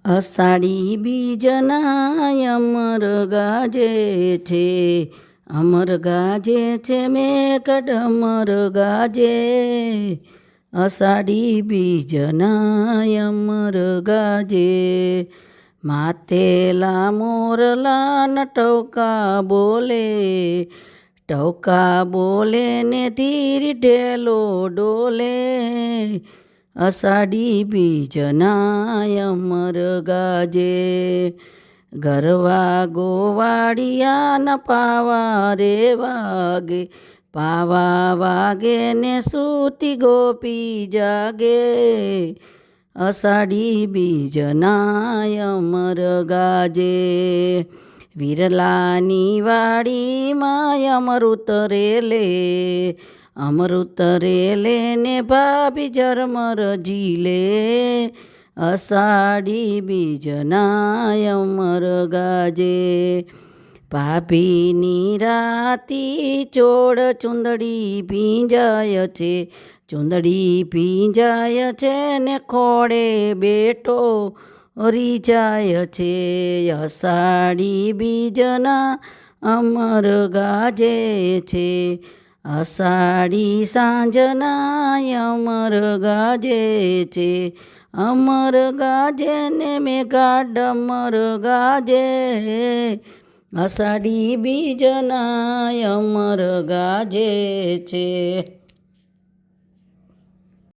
અષાઢી બીજના અમર ગાજે છે, અમર ગાજે છે મેઘ અમર ગાજે. અષાઢી બીજના અમર ગાજે, માતેલા મોરલા ન ટવકા બોલે, ટવકા બોલે ને ધીર ઢેલો ડોલે. અષાઢી બીજના અમર ગાજે, ગરવા ગોવાળિયા ન પાવા રે વાગે, પાવા વાગે ને સૂતી ગોપી જાગે. અષાઢી બીજના અમર ગાજે, વિરલાની વાડીમાં અમૃત રેલે, અમૃત રેલે ને ભાભી ઝરમર ઝીલે. અષાઢી બીજના અમર ગાજે, ભાભીની રાતી ચોળ ચુંદડી ભીંજાય છે, ચુંદડી ભીંજાય છે ને ખોળે બેટો રીજાય છે. અષાઢી બીજના અમર ગાજે છે, અષાઢી સાંજના અમર ગાજે છે, અમર ગાજે ને મેઘા ડમર ગાજે. અષાઢી બીજના અમર ગાજે છે.